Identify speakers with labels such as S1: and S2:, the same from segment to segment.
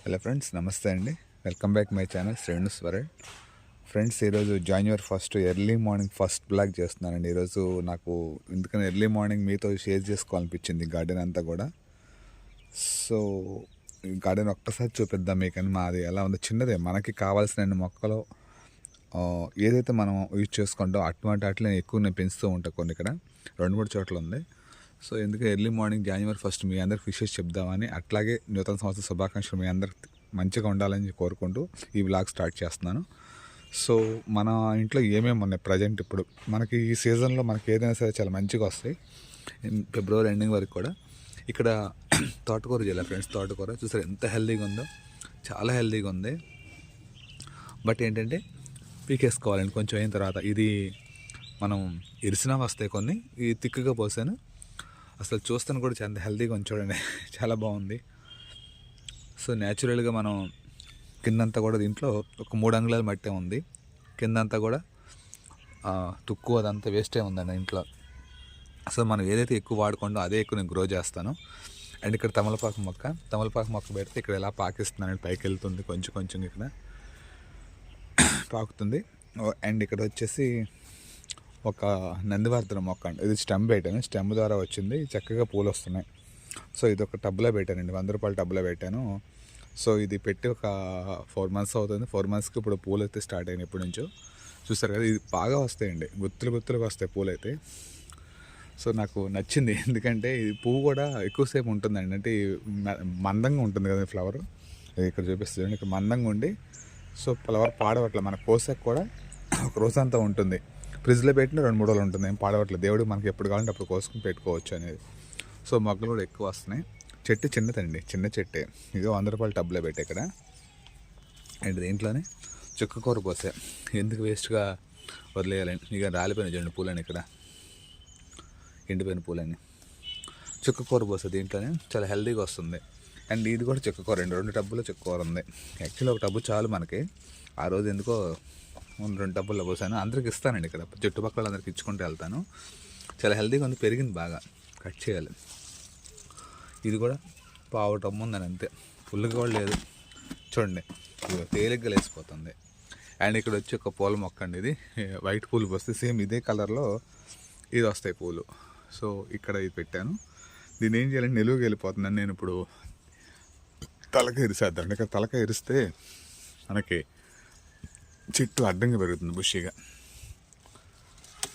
S1: Hello friends, నమస్తే అండి. Welcome back my channel Shrenu's world. Friends, ఈరోజు January 1 early morning first blog చేస్తున్నానండి. ఈరోజు నాకు ఎందుకని ఎర్లీ మార్నింగ్ మీతో షేర్ చేసుకోవాలనిపించింది గార్డెన్ అంతా కూడా. సో ఈ గార్డెన్ ఒక్కసారి చూపిద్దాం మీకని. మాది ఎలా ఉందో చిన్నదే, మనకి కావాల్సిన మొక్కలు ఏదైతే మనం యూజ్ చేసుకుంటాం అటువంటి వాటిని ఎక్కువ నేను పెంచుతూ ఉంటాను. కొన్ని ఇక్కడ 2-3 చోట్ల ఉంది. సో ఎందుకు ఎర్లీ మార్నింగ్ January 1 మీ అందరికి విషెస్ చెప్దామని, అట్లాగే నూతన సంవత్సర శుభాకాంక్షలు మీ అందరికి మంచిగా ఉండాలని కోరుకుంటూ ఈ వ్లాగ్ స్టార్ట్ చేస్తున్నాను. సో మన ఇంట్లో ఏమేమి ఉన్నాయి ప్రజెంట్, ఇప్పుడు మనకి ఈ సీజన్లో మనకి ఏదైనా సరే చాలా మంచిగా వస్తాయి. ఫిబ్రవరి ఎండింగ్ వరకు కూడా ఇక్కడ తోటకూర చేయాలి ఫ్రెండ్స్. తోటకూర చూసారు ఎంత హెల్తీగా ఉందో, చాలా హెల్తీగా ఉంది. బట్ ఏంటంటే పీకేసుకోవాలండి కొంచెం అయిన తర్వాత. ఇది మనం ఇరిసినా వస్తాయి కొన్ని, ఈ తిక్కుగా పోసాను. అసలు చూస్తాను కూడా చాలా హెల్తీగా ఉంది చూడండి, చాలా బాగుంది. సో న్యాచురల్గా మనం కిందంతా కూడా దీంట్లో ఒక 3 అంగుళాల మట్టే ఉంది. కిందంతా కూడా తుక్కు అదంతా వేస్టే ఉందండి ఇంట్లో. సో మనం ఏదైతే ఎక్కువ వాడుకుంటో అదే ఎక్కువ నేను గ్రో చేస్తాను. అండ్ ఇక్కడ తమలపాకు మొక్క పెడితే ఇక్కడ ఎలా పాకిస్తున్నాను, పైకి వెళ్తుంది కొంచెం కొంచెం ఇక్కడ పాకుతుంది. అండ్ ఇక్కడ వచ్చేసి ఒక నందివర్ధన మొక్క అండి. ఇది స్టెమ్ పెట్టాను, స్టెమ్ ద్వారా వచ్చింది, చక్కగా పూలు వస్తున్నాయి. సో ఇది ఒక టబ్లో పెట్టానండి, 100 రూపాయల టబ్లో పెట్టాను. సో ఇది పెట్టి ఒక 4 months అవుతుంది. 4 monthsకి ఇప్పుడు పూలు అయితే స్టార్ట్ అయినాయి ఎప్పటి నుంచో. చూస్తారు కదా, ఇది బాగా వస్తాయండి, గుత్తులుగా వస్తాయి పూలు అయితే. సో నాకు నచ్చింది, ఎందుకంటే ఈ పువ్వు కూడా ఎక్కువసేపు ఉంటుందండి. అంటే మందంగా ఉంటుంది కదా ఫ్లవర్. ఇక్కడ చూపిస్తుంది, ఇక్కడ మందంగా ఉండి సో ఫ్లవర్ పాడవట్ల, మన కోసాక కూడా ఒక రోజంతా ఉంటుంది. ఫ్రిడ్జ్లో పెట్టిన 2-3 రోజులు ఉంటుంది, ఏం పాడవట్లేదు. దేవుడు మనకి ఎప్పుడు కావాలంటే అప్పుడు కోసుకుని పెట్టుకోవచ్చు అనేది. సో మొక్కలు కూడా ఎక్కువ వస్తున్నాయి. చెట్టు చిన్నదండి, చిన్న చెట్టే. ఇదో 100 రూపాయల టబ్లో పెట్టే ఇక్కడ. అండ్ దీంట్లోనే చుక్కకూర పోసా, ఎందుకు వేస్ట్గా వదిలేయాలండి. ఇక రాలిపోయిన చూడండి పూలని, ఇక్కడ ఎండిపోయిన పూలని. చుక్కకూర పోసా దీంట్లోనే, చాలా హెల్తీగా వస్తుంది. అండ్ ఇది కూడా చుక్కకూర అండి, 2 టబ్బుల్లో చుక్కకూర ఉంది. యాక్చువల్లీ ఒక టబ్బు చాలు మనకి. ఆ రోజు ఎందుకో 2 టబ్బుల్లో పోసాను. అందరికి ఇస్తానండి, ఇక్కడ చుట్టుపక్కల అందరికి ఇచ్చుకుంటూ వెళ్తాను. చాలా హెల్తీగా ఉంది, పెరిగింది బాగా. కట్ చేయాలి. ఇది కూడా పావు టమ్ము ఉందని అంతే, ఫుల్గా కూడా లేదు చూడండి, ఇది తేలిగ్గా లేసిపోతుంది. అండ్ ఇక్కడ వచ్చి ఒక పూల మొక్క అండి, ఇది వైట్ పూలు వస్తాయి, సేమ్ ఇదే కలర్లో ఇది వస్తాయి పూలు. సో ఇక్కడ ఇది పెట్టాను. దీన్ని ఏం చేయాలంటే నిలువుగా వెళ్ళిపోతుందని నేను ఇప్పుడు తలక ఇరిసేద్దాం. ఇక్కడ తలక ఇరిస్తే మనకి చెట్టు అడ్డంగా పెరుగుతుంది బుషిగా.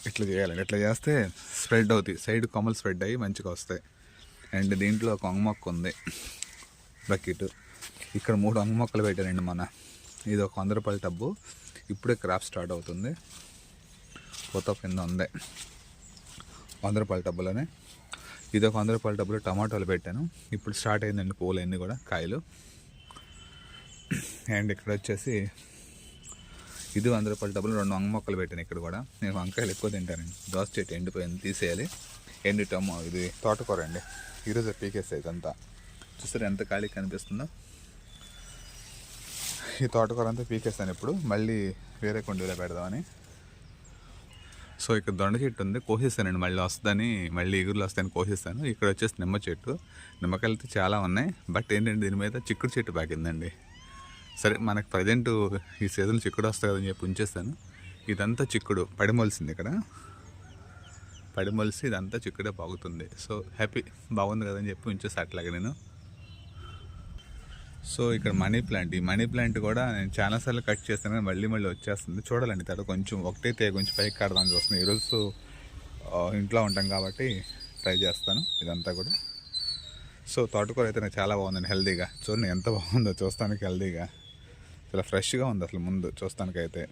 S1: ఇట్లా చేయాలండి, ఇట్లా చేస్తే స్ప్రెడ్ అవుతాయి, సైడ్ కొమ్మలు స్ప్రెడ్ అయ్యి మంచిగా వస్తాయి. అండ్ దీంట్లో ఒక వంగ మొక్క ఉంది, బకెట్. ఇక్కడ 3 వంగ మొక్కలు పెట్టానండి మన. ఇది ఒక 100 రూపాయల టబ్బు, ఇప్పుడే క్రాప్ స్టార్ట్ అవుతుంది. కొత్త కింద ఉంది 100 రూపాయల టబ్బులోనే. ఇది ఒక 100 రూపాయల టబ్బులో టమాటాలు పెట్టాను, ఇప్పుడు స్టార్ట్ అయిందండి పూలు అన్నీ కూడా, కాయలు. అండ్ ఇక్కడ వచ్చేసి ఇది 100 రూపాయల టబ్బులు 2 వంగ మొక్కలు పెట్టాను. ఇక్కడ కూడా నేను వంకాయలు ఎక్కువ తింటానండి. దోస చెట్టు ఎండిపోయింది, తీసేయాలి. ఎండి ఇది తోటకూర అండి, ఈరోజు పీకేస్తే ఇదంతా. చూస్తారు ఎంత ఖాళీ కనిపిస్తుందో. ఈ తోటకూర అంతా పీకేస్తాను ఇప్పుడు, మళ్ళీ వేరే కొండలో పెడదామని. సో ఇక్కడ దొండ చెట్టు ఉంది, కోసేస్తానండి, మళ్ళీ వస్తుందని, మళ్ళీ ఎగురులు వస్తాయని కోసేస్తాను. ఇక్కడ వచ్చేసి నిమ్మ చెట్టు, నిమ్మకాయలు అయితే చాలా ఉన్నాయి. బట్ ఏంటంటే దీని మీద చిక్కుడు చెట్టు పాకిందండి. సరే మనకు ప్రజెంట్ ఈ సీజన్ చిక్కుడు వస్తుంది కదని చెప్పి ఉంచేస్తాను. ఇదంతా చిక్కుడు పడిమొలిసింది, ఇక్కడ పడిమొలిసి ఇదంతా చిక్కుడే పాగుతుంది. సో హ్యాపీ, బాగుంది కదని చెప్పి ఉంచేస్తాను అట్లాగే నేను. సో ఇక్కడ మనీ ప్లాంట్, ఈ మనీ ప్లాంట్ కూడా నేను చాలాసార్లు కట్ చేస్తాను కానీ మళ్ళీ వచ్చేస్తుంది. చూడాలండి, తర్వాత కొంచెం ఒకటే తీగ కొంచెం పైకి కడదామని చూస్తుంది. ఈరోజు ఇంట్లో ఉంటాం కాబట్టి ట్రై చేస్తాను ఇదంతా కూడా. సో తోటకూర అయితే నాకు చాలా బాగుందండి, హెల్తీగా. చూడండి ఎంత బాగుందో చూస్తానికి, హెల్తీగా చాలా ఫ్రెష్గా ఉంది అసలు ముందు చూస్తానికైతే.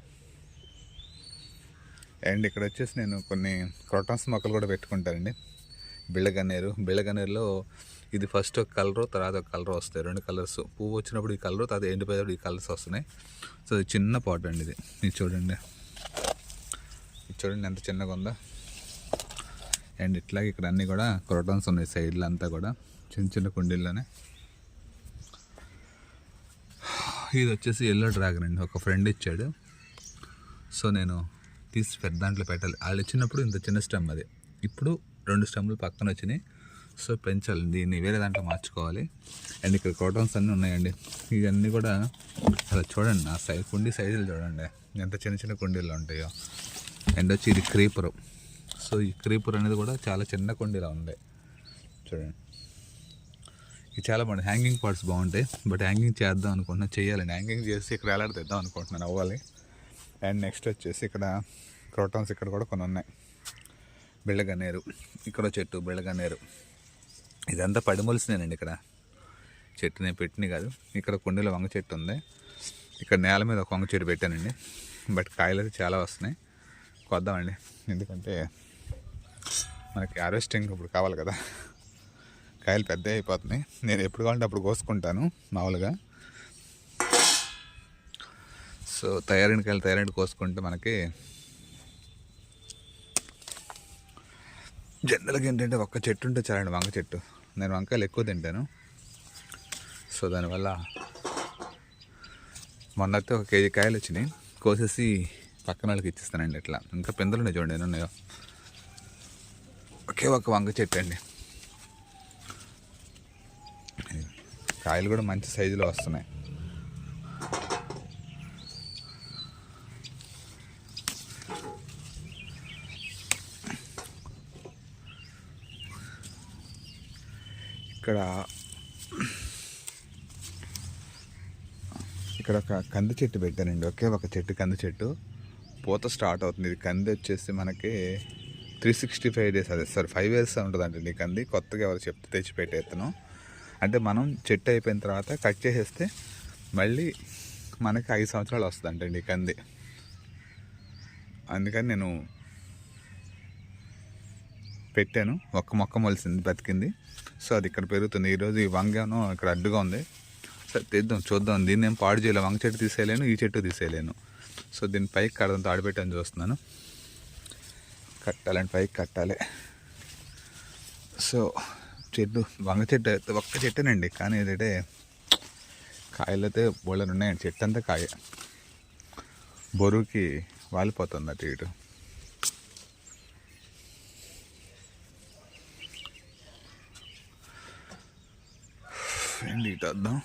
S1: అండ్ ఇక్కడ వచ్చేసి నేను కొన్ని క్రోటాన్స్ మొక్కలు కూడా పెట్టుకుంటానండి. బిళ్ళగన్నేరులో ఇది ఫస్ట్ ఒక కలరు, తర్వాత ఒక కలర్ వస్తాయి, 2 కలర్స్. పువ్వు వచ్చినప్పుడు ఈ కలరు, తర్వాత ఎండిపోయేటప్పుడు ఈ కలర్స్ వస్తున్నాయి. సో ఇది చిన్న పాట్ అండి, ఇది చూడండి ఎంత చిన్నగా ఉందో. అండ్ ఇట్లాగే ఇక్కడ అన్నీ కూడా క్రోటాన్స్ ఉన్నాయి సైడ్లో అంతా కూడా, చిన్న కుండీల్లోనే. ఇది వచ్చేసి ఎల్లో డ్రాగన్ అండి, ఒక ఫ్రెండ్ ఇచ్చాడు. సో నేను తీసి పెద్ద దాంట్లో పెట్టాలి. వాళ్ళు ఇచ్చినప్పుడు ఇంత చిన్న స్టెమ్, అది ఇప్పుడు 2 స్టెమ్లు పక్కన వచ్చినాయి. సో పెంచాలి, దీన్ని వేరే దాంట్లో మార్చుకోవాలి. అండ్ ఇక్కడ క్రోటన్స్ అన్నీ ఉన్నాయండి. ఇవన్నీ కూడా అలా చూడండి, నా కుండీ సైజులు చూడండి ఎంత చిన్న చిన్న కుండీలు ఉంటాయో. అండ్ వచ్చి ఇది క్రీపరు. సో ఈ క్రీపర్ అనేది కూడా చాలా చిన్న కుండీలా ఉంది చూడండి. ఇది చాలా బాగుంది. హ్యాంగింగ్ పార్ట్స్ బాగుంటాయి, బట్ హ్యాంగింగ్ చేద్దాం అనుకుంటున్నా, చేయాలండి. హ్యాంగింగ్ చేసి ఇక్కడ ఎలాడిద్దాం అనుకుంటున్నాను, అవ్వాలి. అండ్ నెక్స్ట్ వచ్చేసి ఇక్కడ క్రోటన్స్ ఇక్కడ కూడా కొన్ని ఉన్నాయి. బిళ్ళగన్నేరు, ఇక్కడ చెట్టు బిళ్ళగన్నేరు. ఇదంతా పడిమొలిసినేనండి. ఇక్కడ చెట్టు నేను పెట్టినవి కాదు. ఇక్కడ కుండీలో వంగ చెట్టు ఉంది. ఇక్కడ నేల మీద ఒక వంగ చెట్టు పెట్టానండి, బట్ కాయలు అయితే చాలా వస్తున్నాయి. కొద్దామండి, ఎందుకంటే మనకి హార్వెస్టింగ్ ఇప్పుడు కావాలి కదా. కాయలు పెద్ద అయిపోతున్నాయి. నేను ఎప్పుడు కావాలంటే అప్పుడు కోసుకుంటాను మామూలుగా. సో తయారైన కాయలు తయారైన కోసుకుంటే మనకి జనరల్గా ఏంటంటే ఒక్క చెట్టు ఉంటే చాలండి, వంగ చెట్టు. నేను వంకాయలు ఎక్కువ తింటాను. సో దానివల్ల మొన్నైతే 1 కేజీ కాయలు వచ్చినాయి, కోసేసి పక్కన వాళ్ళకి ఇచ్చిస్తానండి. ఇట్లా ఇంకా పిందెలు ఉన్నాయి చూడండి, ఎన్ని ఉన్నాయో. ఒకే ఒక వంగ చెట్టు అండి. కాయలు కూడా మంచి సైజులో వస్తున్నాయి. ఇక్కడ ఒక కంది చెట్టు పెట్టానండి, ఒకే ఒక చెట్టు కంది చెట్టు. పూత స్టార్ట్ అవుతుంది. ఇది కంది వచ్చేసి మనకి 365 days, అదే సార్ 5 years ఉంటుందండి ఈ కంది. కొత్తగా ఎవరు చెప్తే తెచ్చి పెట్టేస్తాను. అంటే మనం చెట్టు అయిపోయిన తర్వాత కట్ చేసేస్తే మళ్ళీ మనకి 5 సంవత్సరాలు వస్తుందంటండి ఈ కంది. అందుకని నేను పెట్టాను. ఒక్క మొక్క మొలిసింది, బతికింది. సో అది ఇక్కడ పెరుగుతుంది. ఈరోజు ఈ వంగను ఇక్కడ అడ్డుగా ఉంది. సరే తెద్దాం, చూద్దాం. దీన్ని ఏం పాడు చేయలేము. వంగ చెట్టు తీసేయలేను, ఈ చెట్టు తీసేయలేను. సో దీన్ని పైకి కడదాం, తాడిపెట్టని చూస్తున్నాను. కట్టాలంటే పైకి కట్టాలి. సో చెట్టు వంగ చెట్టు అయితే ఒక్క చెట్టేనండి, కానీ ఏంటంటే కాయలు అయితే బోళ్ళని ఉన్నాయండి. చెట్టు అంతా కాయ బరువుకి వాలిపోతుంది అటు ఇటు. ఏంటి ఇటు వద్దాం,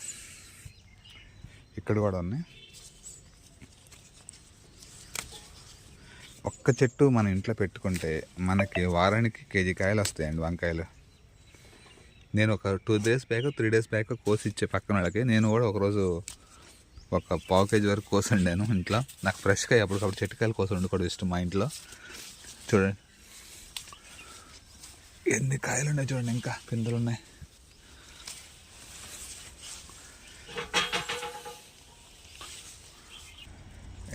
S1: ఇక్కడ కూడా ఉన్నాయి. ఒక్క చెట్టు మన ఇంట్లో పెట్టుకుంటే మనకి వారానికి 1 కేజీ కాయలు వస్తాయండి వంకాయలు. నేను ఒక 2 days బ్యాక్ 3 days బ్యాక్ కోసి ఇచ్చే పక్కన వాళ్ళకి. నేను కూడా ఒకరోజు ఒక 1/4 kg వరకు కోసండాను ఇంట్లో. నాకు ఫ్రెష్గా అప్పటికప్పుడు చెట్టుకాయలు కోసం వండుకోవడం ఇష్టం మా ఇంట్లో. చూడండి ఎన్ని కాయలు ఉన్నాయి చూడండి, ఇంకా పిందెలు ఉన్నాయి.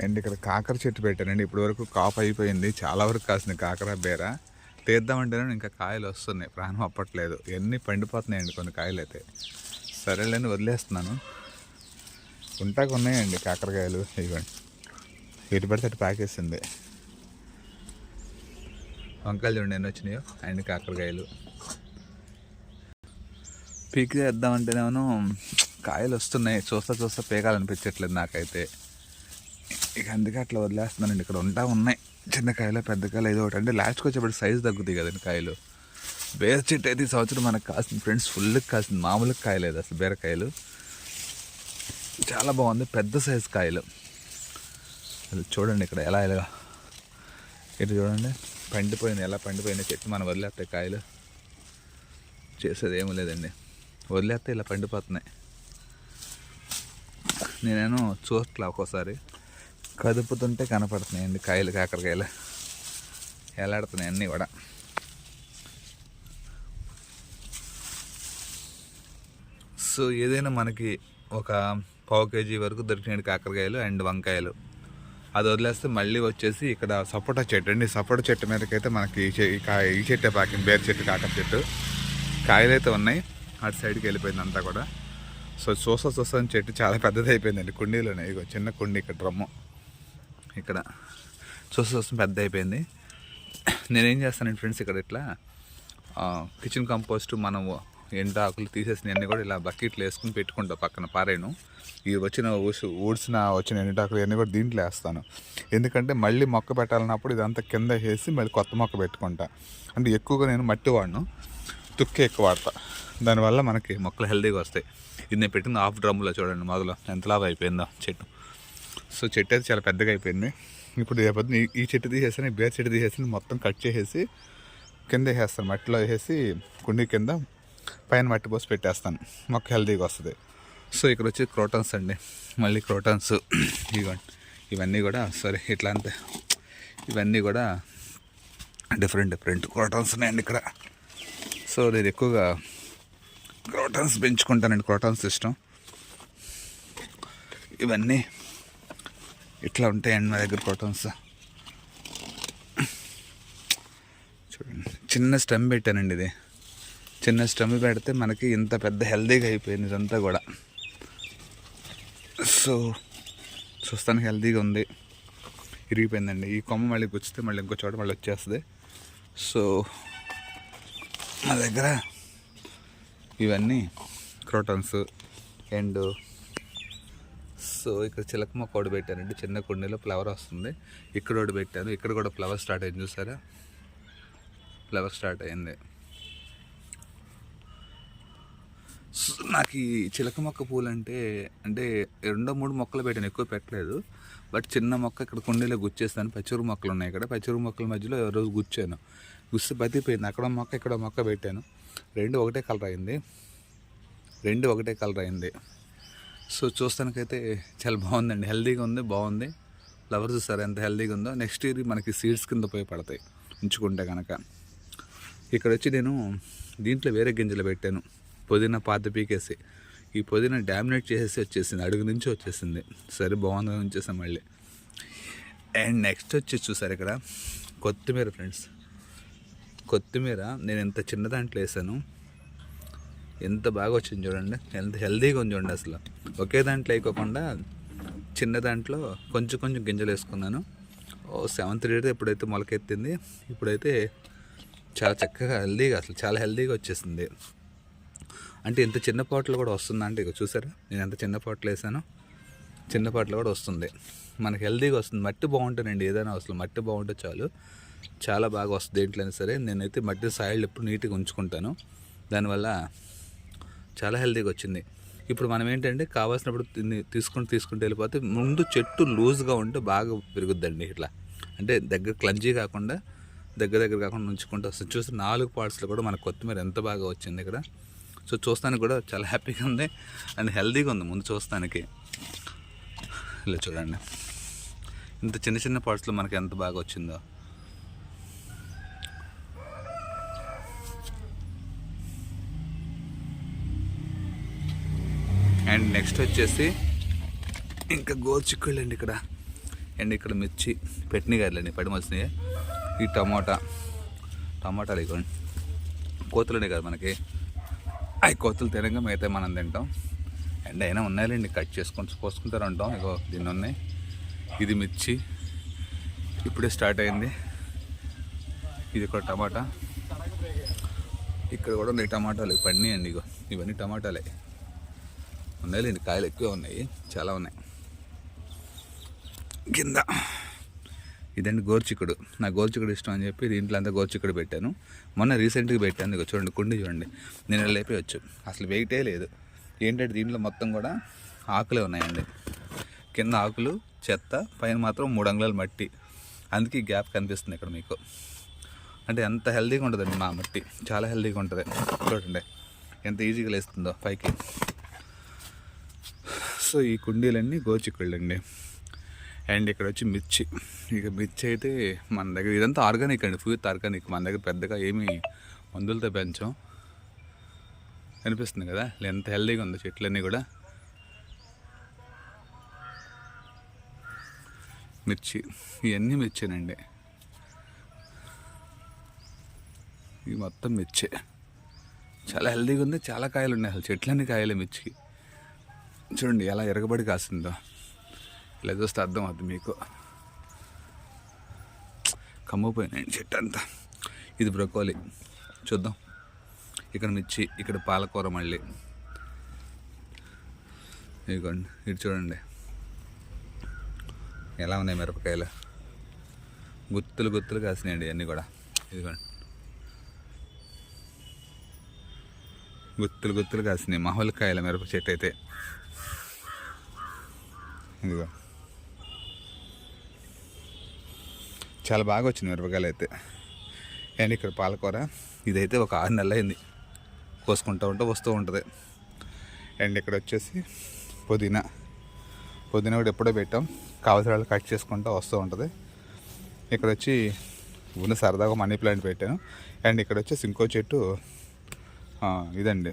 S1: అండ్ ఇక్కడ కాకర చెట్టు పెట్టానండి. ఇప్పటి వరకు కాపు అయిపోయింది, చాలా వరకు కాసింది కాకర బేర. తీద్దామంటేనే ఇంకా కాయలు వస్తున్నాయి, ప్రాణం అప్పట్లేదు. ఎన్ని పండిపోతున్నాయండి కొన్ని కాయలు అయితే. సరేలేని వదిలేస్తున్నాను. ఉంటాకు ఉన్నాయండి కాకరకాయలు, ఇవ్వండి. ఇటు పడితే అటు ప్యాకేసింది. వంకాయలు చూడండి ఎన్ని వచ్చినాయో, అండ్ కాకరకాయలు. పీకి వేద్దామంటేనేమో కాయలు వస్తున్నాయి, చూస్తా పీకాలనిపించట్లేదు నాకైతే. ఇక అందుకే అట్లా వదిలేస్తున్నానండి. ఇక్కడ ఉన్నాయి చిన్న కాయలు, పెద్ద కాయలు, ఏదో ఒకటి. అంటే లాస్ట్కి వచ్చేప్పుడు సైజు తగ్గుతాయి కదండి కాయలు. బీర చెట్టు అయితే ఈ సంవత్సరం మనకు కాసింది ఫ్రెండ్స్, ఫుల్గా కాసింది. మామూలుగా కాయలేదు అసలు బీరకాయలు. చాలా బాగుంది, పెద్ద సైజు కాయలు. అది చూడండి ఇక్కడ ఎలా ఇటు చూడండి పండిపోయింది, ఎలా పండిపోయిన చెట్టు. మనం వదిలేస్తే కాయలు చేసేది ఏమీ లేదండి, వదిలేస్తే ఇలా పండిపోతున్నాయి. నేనేమో చూస్తా ఒక్కోసారి కదుపుతుంటే కనపడుతున్నాయండి కాయలు, కాకరకాయలు ఎలాడుతున్నాయి అన్నీ కూడా. సో ఏదైనా మనకి ఒక 1/4 kg వరకు దొరికినాయి కాకరకాయలు అండ్ వంకాయలు. అది వదిలేస్తే మళ్ళీ వచ్చేసి ఇక్కడ సపోటా చెట్టు అండి. సపోటా చెట్టు మీదకైతే మనకి ఈ చెట్టే పాకింది, బేర చెట్టు, కాకర చెట్టు. కాయలు అయితే ఉన్నాయి, అటు సైడ్కి వెళ్ళిపోయింది అంతా కూడా. సో చూసని చెట్టు చాలా పెద్దది అయిపోయిందండి. కుండీలోనే ఇక చిన్న కుండీ, ఇక్కడ డ్రమ్ము, ఇక్కడ చూసం పెద్ద అయిపోయింది. నేనేం చేస్తానండి ఫ్రెండ్స్, ఇక్కడ ఇట్లా కిచెన్ కంపోస్ట్ మనము ఎండ ఆకులు తీసేసిన అన్నీ కూడా ఇలా బకెట్లు వేసుకుని పెట్టుకుంటాను, పక్కన పారేను. ఈ వచ్చిన ఎండాకులు ఇవన్నీ కూడా దీంట్లో వేస్తాను. ఎందుకంటే మళ్ళీ మొక్క పెట్టాలన్నప్పుడు ఇదంతా కింద వేసి మళ్ళీ కొత్త మొక్క పెట్టుకుంటా. అంటే ఎక్కువగా నేను మట్టి వాడను, తుక్కే ఎక్కువ వాడతా. దానివల్ల మనకి మొక్కలు హెల్తీగా వస్తాయి. ఇది నేను పెట్టిన హాఫ్ డ్రమ్లో చూడండి మొదలు ఎంత లాభ అయిపోయిందో చెట్టు. సో చెట్టు అయితే చాలా పెద్దగా అయిపోయింది. ఇప్పుడు రేపొద్దు ఈ చెట్టు తీసేసి బేర్ చెట్టు తీసేసి మొత్తం కట్ చేసేసి కింద వేసేస్తాను, మట్టిలో వేసేసి కుండీ కింద పైన మట్టి పోసి పెట్టేస్తాను, మొక్క హెల్తీగా వస్తుంది. సో ఇక్కడ వచ్చి క్రోటన్స్ అండి, మళ్ళీ క్రోటన్స్ ఇవన్నీ కూడా సరే ఇట్లా అంతే, ఇవన్నీ కూడా డిఫరెంట్ క్రోటన్స్ ఉన్నాయండి ఇక్కడ. సో నేను ఎక్కువగా క్రోటన్స్ పెంచుకుంటానండి, క్రోటన్స్ ఇష్టం. ఇవన్నీ ఇట్లా ఉంటాయండి మా దగ్గర క్రోటన్స్. చూడండి చిన్న స్టెమ్ పెట్టానండి, ఇది చిన్న స్టెమ్ పెడితే మనకి ఇంత పెద్ద హెల్తీగా అయిపోయింది ఇదంతా కూడా. సో చూస్తానికి హెల్తీగా ఉంది. ఇరిగిపోయిందండి ఈ కొమ్మ, మళ్ళీ గుచ్చితే మళ్ళీ ఇంకో చోట మళ్ళీ వచ్చేస్తుంది. సో మా దగ్గర ఇవన్నీ క్రోటన్స్. అండ్ సో ఇక్కడ చిలక మొక్క ఒకటి పెట్టానండి, చిన్న కుండీలో ఫ్లవర్ వస్తుంది. ఇక్కడ ఒకటి పెట్టాను, ఇక్కడ కూడా ఫ్లవర్ స్టార్ట్ అయింది చూసారా, ఫ్లవర్ స్టార్ట్ అయింది. నాకు ఈ చిలక మొక్క పూలు అంటే 2-3 మొక్కలు పెట్టాను, ఎక్కువ పెట్టలేదు. బట్ చిన్న మొక్క ఇక్కడ కుండీలో గుచ్చేస్తాను. పచ్చిరు మొక్కలు ఉన్నాయి ఇక్కడ, పచ్చిరు మొక్కల మధ్యలో రోజు గుచ్చాను, గుస్తే బతికిపోయింది. అక్కడ మొక్క ఇక్కడ మొక్క పెట్టాను, రెండు ఒకటే కలర్ అయింది. సో చూస్తానికైతే చాలా బాగుందండి, హెల్తీగా ఉంది, బాగుంది. ఫ్లవర్స్ చూసారు ఎంత హెల్తీగా ఉందో. నెక్స్ట్ ఇయర్ మనకి సీడ్స్ కింద ఉపయోగపడతాయి ఉంచుకుంటే కనుక. ఇక్కడ వచ్చి నేను దీంట్లో వేరే గింజలు పెట్టాను, పుదీనా పాత పీకేసి. ఈ పుదీనా డామినేట్ చేసేసి వచ్చేసింది, అడుగు నుంచి వచ్చేసింది. సరే బాగుందని ఉంచేసాం మళ్ళీ. అండ్ నెక్స్ట్ వచ్చి చూసారు ఇక్కడ కొత్తిమీర ఫ్రెండ్స్. కొత్తిమీర నేను ఎంత చిన్న దాంట్లో వేసాను, ఎంత బాగా వచ్చింది చూడండి, ఎంత హెల్తీగా ఉంది చూడండి. అసలు ఒకే దాంట్లో వేయకోకుండా చిన్న దాంట్లో కొంచెం గింజలు వేసుకున్నాను. 7th రేట్ ఎప్పుడైతే మొలకెత్తింది, ఇప్పుడైతే చాలా చక్కగా హెల్తీగా, అసలు చాలా హెల్తీగా వచ్చేసింది. అంటే ఇంత చిన్న పాటలు కూడా వస్తుందా అంటే ఇక చూసారా, నేను ఎంత చిన్న పాటలు వేసానో, చిన్న పాటలు కూడా వస్తుంది. మనకి హెల్తీగా వస్తుంది. మట్టి బాగుంటుందండి, ఏదైనా అసలు మట్టి బాగుంటే చాలు, చాలా బాగా వస్తుంది దేంట్లైనా సరే. నేనైతే మట్టి సాయిల్ ఎప్పుడు నీట్గా ఉంచుకుంటాను, దానివల్ల చాలా హెల్తీగా వచ్చింది. ఇప్పుడు మనం ఏంటంటే కావాల్సినప్పుడు తీసుకుంటూ వెళ్ళిపోతే ముందు చెట్టు లూజ్గా ఉంటే బాగా పెరుగుద్దండి. ఇట్లా అంటే క్లంజీ కాకుండా దగ్గర కాకుండా ఉంచుకుంటూ వస్తుంది. చూస్తే 4 పార్ట్స్లో కూడా మన కొత్తిమీర ఎంత బాగా వచ్చింది ఇక్కడ. సో చూస్తానికి కూడా చాలా హ్యాపీగా ఉంది అండ్ హెల్తీగా ఉంది ముందు చూస్తానికి. ఇలా చూడండి ఇంత చిన్న పార్ట్స్లో మనకి ఎంత బాగా వచ్చిందో. అండ్ నెక్స్ట్ వచ్చేసి ఇంకా గోరుచిక్కుళ్ళు అండి ఇక్కడ. అండ్ ఇక్కడ మిర్చి పెట్టినాయి కదండి, పడి వచ్చినాయి. ఈ టమాటాలు ఇవ్వండి, కోతులునే కదా మనకి, అవి కోతులు తినగా మిగతా మనం తింటాం. అండ్ అయినా ఉన్నాయండి, కట్ కోసుకుంటారు అంటాం. ఇగో దీన్ని ఉన్నాయి. ఇది మిర్చి ఇప్పుడే స్టార్ట్ అయింది. ఇది ఒక టమాటా, ఇక్కడ కూడా ఉన్నాయి టమాటాలు పండినాయండి. ఇగో ఇవన్నీ టమాటాలే ఉన్నాయండి, కాయలు ఎక్కువ ఉన్నాయి, చాలా ఉన్నాయి కింద. ఇదండి గోరుచిక్కుడు. నాకు గోరుచిక్కుడు ఇష్టం అని చెప్పి దీంట్లో అంతా గోరుచిక్కుడు పెట్టాను. మొన్న రీసెంట్గా పెట్టాను. ఇక చూడండి కుండి చూడండి, నేను లేపేయచ్చు, అసలు వెయిటే లేదు. ఏంటంటే దీంట్లో మొత్తం కూడా ఆకులే ఉన్నాయండి, కింద ఆకులు చెత్త, పైన మాత్రం 3 అంగుళాల మట్టి. అందుకే గ్యాప్ కనిపిస్తుంది ఇక్కడ మీకు. అంటే ఎంత హెల్తీగా ఉంటుందండి మా మట్టి, చాలా హెల్తీగా ఉంటుంది. చూడండి ఎంత ఈజీగా లేస్తుందో పైకి. సో ఈ కుండీలన్నీ గోరుచిక్కుళ్ళు అండి. అండ్ ఇక్కడ వచ్చి మిర్చి. ఇక మిర్చి అయితే మన దగ్గర ఇదంతా ఆర్గానిక్ అండి, పూర్తి ఆర్గానిక్. మన దగ్గర పెద్దగా ఏమీ మందులతో పెంచాం. కనిపిస్తుంది కదా ఎంత హెల్తీగా ఉందో చెట్లన్నీ కూడా. మిర్చి, ఇవన్నీ మిర్చేనండి, ఇవి మొత్తం మిర్చే. చాలా హెల్తీగా ఉంది, చాలా కాయలు ఉన్నాయి. అసలు చెట్లన్నీ కాయలే మిర్చికి. చూడండి ఎలా ఎరగబడి కాసిందో, ఇలా చూస్తే అర్థం అవుతుంది మీకు. కమ్మిపోయినాయండి చెట్టు అంతా. ఇది బ్రొకోలీ చూద్దాం. ఇక్కడ మిర్చి, ఇక్కడ పాలకూర, మళ్ళీ ఇదిగోండి ఇటు చూడండి ఎలా ఉన్నాయి మిరపకాయలు, గుత్తులు కాసినాయండి అన్నీ కూడా. ఇదిగోండి గుత్తులు గుత్తులు కాసినాయి మామూలుకాయల మిరప చెట్టు అయితే. ఇదిగో చాలా బాగా వచ్చింది మిరపకాయలు అయితే. అండ్ ఇక్కడ పాలకూర ఇదైతే ఒక 6 నెలలు అయింది, కోసుకుంటూ ఉంటే వస్తూ ఉంటుంది. అండ్ ఇక్కడ వచ్చేసి పుదీనా కూడా ఎప్పుడో పెట్టాం, కావాల్సిన వాళ్ళు కట్ చేసుకుంటూ వస్తూ ఉంటుంది. ఇక్కడ వచ్చి ఉన్న సరదాగా మనీ ప్లాంట్ పెట్టాను. అండ్ ఇక్కడ వచ్చేసి ఇంకో చెట్టు ఇదండి,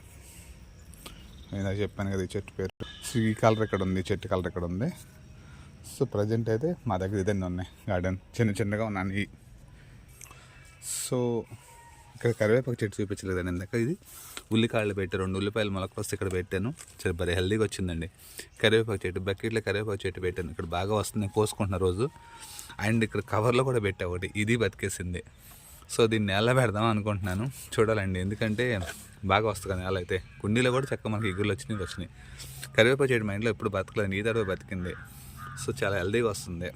S1: నేను చెప్పాను కదా ఈ చెట్టు పేరు. సో ఈ కలర్ ఇక్కడ ఉంది, చెట్టు కలర్ ఇక్కడ ఉంది. సో ప్రజెంట్ అయితే మా దగ్గర ఇదన్నీ ఉన్నాయి, గార్డెన్ చిన్నగా ఉన్నాయి. సో ఇక్కడ కరివేపాకు చెట్టు చూపించలేదండి ఇందాక. ఇది ఉల్లికాయలు పెట్టి 2 ఉల్లిపాయలు మొలకలు వస్తే ఇక్కడ పెట్టాను. సరే భలే హెల్దీగా వచ్చిందండి. కరివేపాకు చెట్టు బకెట్లో కరివేపాకు చెట్టు పెట్టాను, ఇక్కడ బాగా వస్తుంది, కోసుకుంటున్న రోజు. అండ్ ఇక్కడ కవర్లో కూడా పెట్టా ఒకటి, ఇది బతికేసింది. సో దీన్ని నేల పెడదాం అనుకుంటున్నాను, చూడాలండి. ఎందుకంటే బాగా వస్తుంది కదా నేల అయితే. కుండీలో కూడా చక్కగా మనకి ఇగుళ్ళు వచ్చినాయి. కరివేపాకు చెట్టు మా ఇంట్లో ఎప్పుడు బతకలేదు, ఈ తడవ బతికింది. సో చాలా హెల్దీగా వస్తుంది.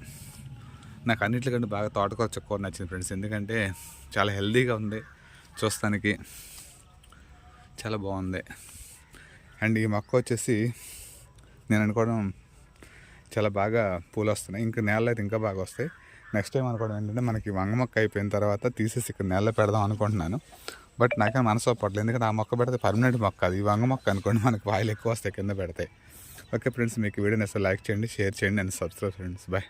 S1: నాకు అన్నింటికంటే బాగా తోటకూర చుక్కకూర నచ్చింది ఫ్రెండ్స్, ఎందుకంటే చాలా హెల్దీగా ఉంది, చూస్తానికి చాలా బాగుంది. అండ్ ఈ మొక్క వచ్చేసి నేను అనుకోవడం చాలా బాగా పూలు వస్తున్నాయి, ఇంకా నేలలో అయితే ఇంకా బాగా వస్తాయి. నెక్స్ట్ టైం అనుకోవడం ఏంటంటే మనకి వంగ మొక్క అయిపోయిన తర్వాత తీసేసి ఇక్కడ నేలలో పెడదాం అనుకుంటున్నాను. బట్ నాకే మనసు ఒప్పట్లేదు, ఎందుకంటే ఆ మొక్క పెడితే పర్మనెంట్ మొక్క, అది వంగ మొక్క అనుకోండి, మనకి వాయిలు ఎక్కువ వస్తాయి కింద పెడతాయి. ఓకే ఫ్రెండ్స్, మీకు వీడియోని అసలు లైక్ చేయండి, షేర్ చేయండి అండ్ సబ్స్క్రైబ్ ఫ్రెండ్స్. బాయ్.